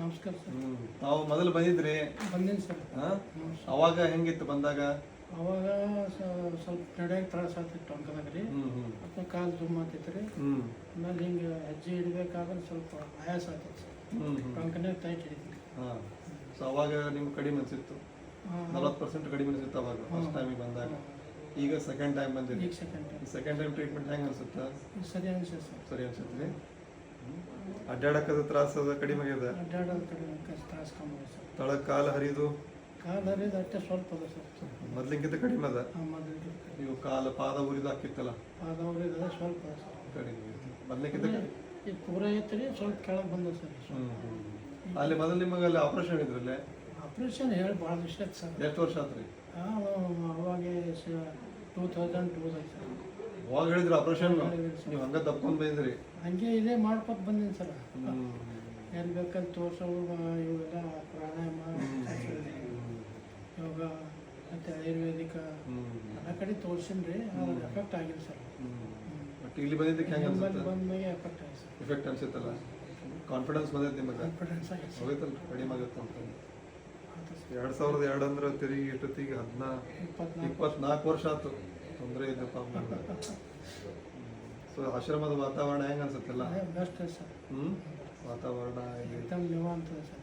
ನಮಸ್ಕಾರ ಸರ್. ತಾವು ಮೊದಲು ಬಂದಿದ್ರಿ ಬಂದೀನಿ ಸರ್. ಅವಾಗ ಹೆಂಗಿತ್ತು ಬಂದಾಗ? ಅವಾಗ ಸ್ವಲ್ಪ ನಡೆಯಕ್ಕೆ ತ್ರಾಸ ಆಗ್ತಿತ್ತು ಟೊಂಕದಾಗ ರೀ. ಮತ್ತು ಕಾಲು ಜುಮ್ ಆಗ್ತಿತ್ತು ರೀ. ಆಮೇಲೆ ಹಿಂಗೆ ಹೆಜ್ಜೆ ಇಡಬೇಕಾದ್ರೆ ಸ್ವಲ್ಪ ಆಯಾಸ ಆಗ್ತೈತೆ ಸರ್. ಟೊಂಕನೇ ಟೈಟ್ ಹಿಡಿತೀನಿ. ಸೊ ಅವಾಗ ನಿಮ್ಗೆ ಕಡಿಮೆ ಅನಿಸಿತ್ತು, 40% ಕಡಿಮೆ ಅನಿಸಿತ್ತು ಅವಾಗ ಫಸ್ಟ್ ಟೈಮಿಗೆ ಬಂದಾಗ. ಈಗ ಸೆಕೆಂಡ್ ಟೈಮ್ ಬಂದಿರಿ. ಈಗ second time. Second time treatment ಹೆಂಗೆ ಅನ್ಸುತ್ತಾ? ಸರಿ ಅನ್ಸುತ್ತೆ ಸರ್. ಸರಿ ಅನ್ಸುತ್ತೆ. ಅಡ್ಡಾಡಕ್ಕದ ತ್ರಾಸ ಅದ ಕಡಿಮೆ ಆಗ್ಯದ? ಅಡ್ಡಾಡೋದು ಕಡಿಮೆ ತ್ರಾಸ ಕಮ್ಮಿ ಇದೆ ಸರ್. ತಳಗ್ ಕಾಲು ಹರಿದು ಕಾಲು ಹರಿದು ಅಷ್ಟೇ ಸ್ವಲ್ಪ ಅದ ಸರ್. ಮೊದ್ಲಿಂಕಿಂತ ಕಡಿಮೆ ಅದ. ಮೊದಲಿಗೆ ನೀವು ಕಾಲು ಪಾದ ಉರಿದು ಹಾಕಿತ್ತಲ್ಲ ಪಾದ ಉರಿದ ಸ್ವಲ್ಪ ಅದ ಸರ್. ಕಡಿಮೆ ಮೊದ್ಲಿಂಕಿಂತ ಈಗ ಪೂರ ಇತ್ತು ರೀ, ಸ್ವಲ್ಪ ಕೆಳಗೆ ಬಂದ ಸರ್. ಅಲ್ಲಿ ಮೊದಲು ನಿಮಗೆ ಅಲ್ಲಿ ಆಪರೇಷನ್ ಇದ್ರಲ್ಲೇ? ಆಪ್ರೇಷನ್ ಹೇಳಿ ಭಾಳ ದಿವಸ ಆಯ್ತು ಸರ್. ಎಷ್ಟು ವರ್ಷ ಆತ್ರಿ? ಅವಾಗ 2002 ಆಯ್ತು ಸರ್. ಅವಾಗ ಹೇಳಿದ್ರು ಆಪರೇಷನ್, ನೀವು ಹಂಗ ತಪ್ಕೊಂಡು ಬಂದಿದ್ರಿ? ಹಂಗೆ ಇದೇ ಮಾಡ್ಕೊತ ಬಂದೀನಿ ಸರ್. ಎಲ್ಲಿ ಬೇಕಲ್ಲಿ ತೋರ್ಸೋವು ಇವೆಲ್ಲ ಪ್ರಾಣಾಯಾಮ, ಯೋಗ ಮತ್ತು ಆಯುರ್ವೇದಿಕ ಎಲ್ಲ ಕಡೆ ತೋರ್ಸಿನಿ ರೀ. ಅದ್ರ ಎಫೆಕ್ಟ್ ಆಗಿಲ್ಲ ಸರ್. ಬಟ್ ಇಲ್ಲಿ ಬಂದಿದ್ದಕ್ಕೆ ಹೆಂಗೆ ಅನ್ಸುತ್ತೆ? ಬಂದ್ಮೇಲೆ ಎಫೆಕ್ಟ್ ಆಗಿದೆ ಸರ್. ಎಫೆಕ್ಟ್ ಅನ್ಸುತ್ತಲ್ಲ, ಕಾನ್ಫಿಡೆನ್ಸ್ ಬಂದೈತೆ ನಿಮಗೆ? ಕಾನ್ಫಿಡೆನ್ಸ್ ಆಗಿದೆ ಸರ್. ಹೋಗೈತಲ್ಲ, ಕಡಿಮೆ ಆಗುತ್ತೆ ಅಂತ. 2002 ಅಂದ್ರೆ ತಿರುಗಿ ಎಷ್ಟೊತ್ತಿಗೆ 24 ವರ್ಷ ಆಯ್ತು. ತೊಂದರೆ ಇದ್ದಪ್ಪ. ಸೊ ಆಶ್ರಮದ ವಾತಾವರಣ ಹೆಂಗೆ ಅನ್ಸುತ್ತಲ್ಲ? Best sir. ವಾತಾವರಣ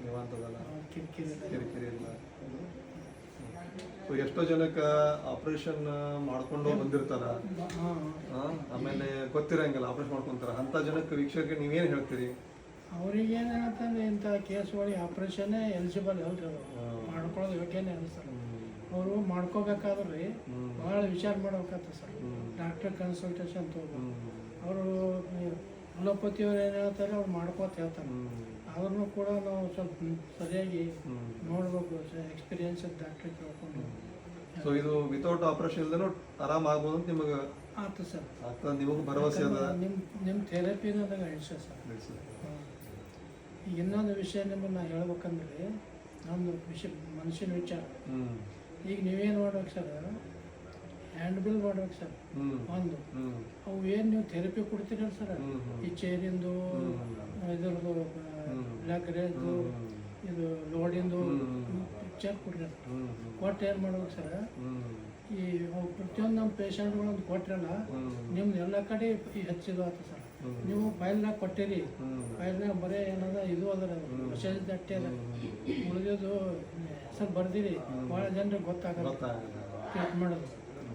ನಿವಾಂತದಲ್ಲ, ಕಿರಿಕಿರಿ ಇಲ್ಲ. ಸೊ ಎಷ್ಟೋ ಜನಕ್ಕೆ ಆಪರೇಷನ್ ಮಾಡ್ಕೊಂಡು ಬಂದಿರ್ತಾರ, ಆಮೇಲೆ ಗೊತ್ತಿರಂಗಿಲ್ಲ ಆಪರೇಷನ್ ಮಾಡ್ಕೊಂತಾರ. ಅಂತ ಜನಕ್ಕೆ ವೀಕ್ಷಕರಿಗೆ ನೀವೇನು ಹೇಳ್ತೀರಿ? ಅವ್ರಿಗೆ ಏನು ಹೇಳ್ತಂದ್ರೆ ಇಂಥ ಕೇಸ್ಗಳಿಗೆ ಆಪ್ರೇಷನ್ನೇ ಎಲಿಜಿಬಲ್ ಅಲ್ರಿ, ಅದು ಮಾಡ್ಕೊಳ್ಳೋದು ಯೋಗ್ಯನೇ ಅಲ್ಲ ಸರ್. ಅವರು ಮಾಡ್ಕೋಬೇಕಾದ್ರೆ ಭಾಳ ವಿಚಾರ ಮಾಡ್ಬೇಕಾಗ್ತದೆ ಸರ್. ಡಾಕ್ಟರ್ ಕನ್ಸಲ್ಟೇಷನ್ ತೊಗೋಬೇಕು. ಅವರು ಅಲೋಪತಿಯವ್ರು ಏನು ಹೇಳ್ತಾರೆ ಅವ್ರು ಮಾಡ್ಕೋತ ಹೇಳ್ತಾರೆ. ಆದ್ರೂ ಕೂಡ ನಾವು ಸ್ವಲ್ಪ ಸರಿಯಾಗಿ ನೋಡ್ಬೇಕು, ಎಕ್ಸ್ಪೀರಿಯನ್ಸ್ ಡಾಕ್ಟ್ರಿಗೆ ಕೇಳ್ಕೊಂಡು. ಸೊ ಇದು ವಿತೌಟ್ ಆಪರೇಷನ್ ಇಲ್ದೇನೂ ಆರಾಮ್ ಆಗ್ಬೋದು ಅಂತ ನಿಮಗೆ ಆಯ್ತು ಸರ್. ಆಗ್ತದೆ? ನಿಮಗೆ ಭರವಸೆ ಅದ? ನಿಮ್ಮ ಥೆರಪಿನಾಗ ಇಳಿಸ ಸರ್. ಈಗ ಇನ್ನೊಂದು ವಿಷಯ ನಿಮ್ಮನ್ನು ನಾನು ಹೇಳ್ಬೇಕಂದ್ರೆ, ನಮ್ಮದು ವಿಷಯ ಮನುಷ್ಯನ ವಿಚಾರ. ಈಗ ನೀವೇನು ಮಾಡ್ಬೇಕು ಸರ್, ಹ್ಯಾಂಡ್ ಬಿಲ್ ಮಾಡ್ಬೇಕು ಸರ್. ಒಂದು ಅವು ಏನು ನೀವು ಥೆರಪಿ ಕೊಡ್ತೀರಲ್ಲ ಸರ್, ಈ ಚೇರಿಂದು, ಇದ್ರದ್ದು ಬ್ಲ್ಯಾಕ್ ರೇಜ್ದು, ಇದು ಲೋಡಿಂದು ಪಿಕ್ಚರ್ ಕೊಡ್ರಿ. ಕೊಟ್ಟು ಏನು ಮಾಡ್ಬೇಕು ಸರ್, ಈ ಪ್ರತಿಯೊಂದು ನಮ್ಮ ಪೇಷಂಟ್ಗಳೊಂದು ಕೊಟ್ರಲ್ಲ, ನಿಮ್ದು ಎಲ್ಲ ಕಡೆ ಈ ಹೆಚ್ಚಿದು ಆಯ್ತು ಸರ್. ನೀವು ಫೈಲ್ನಾಗ ಕೊಟ್ಟಿರಿ, ಫೈಲ್ನಾಗ ಬರೀ ಏನದ ಇದು ಅದರ ಮೆಸೇಜ್ ದಟ್ಟೆ ಅದ, ಉಳಿದಿದ್ದು ಹೆಸರು ಬರ್ದಿರಿ. ಭಾಳ ಜನರಿಗೆ ಗೊತ್ತಾಗಲ್ಲ ಟ್ರೀಟ್ ಮಾಡೋದು.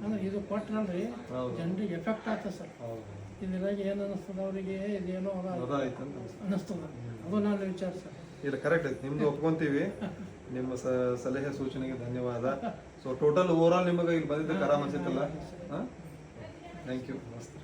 ಅಂದ್ರೆ ಇದು ಕೊಟ್ರಲ್ರಿ ಜನರಿಗೆ ಎಫೆಕ್ಟ್ ಆಗ್ತದೆ ಸರ್. ಇದ್ರಾಗ ಏನು ಅನ್ನಿಸ್ತದ ಅವರಿಗೆ, ಇದೇನೋ ಅದ ಅನ್ನಿಸ್ತದ. ಅದು ನಾನು ವಿಚಾರ ಸರ್. ಇಲ್ಲ, ಕರೆಕ್ಟ್ ಐತಿ, ನಿಮ್ದು ಒಪ್ಕೊಂತೀವಿ. ನಿಮ್ಮ ಸಲಹೆ ಸೂಚನೆಗೆ ಧನ್ಯವಾದ. ಸೊ ಟೋಟಲ್ ಓವರ್ ಆಲ್ ನಿಮಗೆ ಇಲ್ಲಿ ಬಂದಿದ್ದಕ್ಕೆ ಆರಾಮ್ ಅನ್ಸಿತ್ತಲ್ಲ? Thank you. ನಮಸ್ತೆ.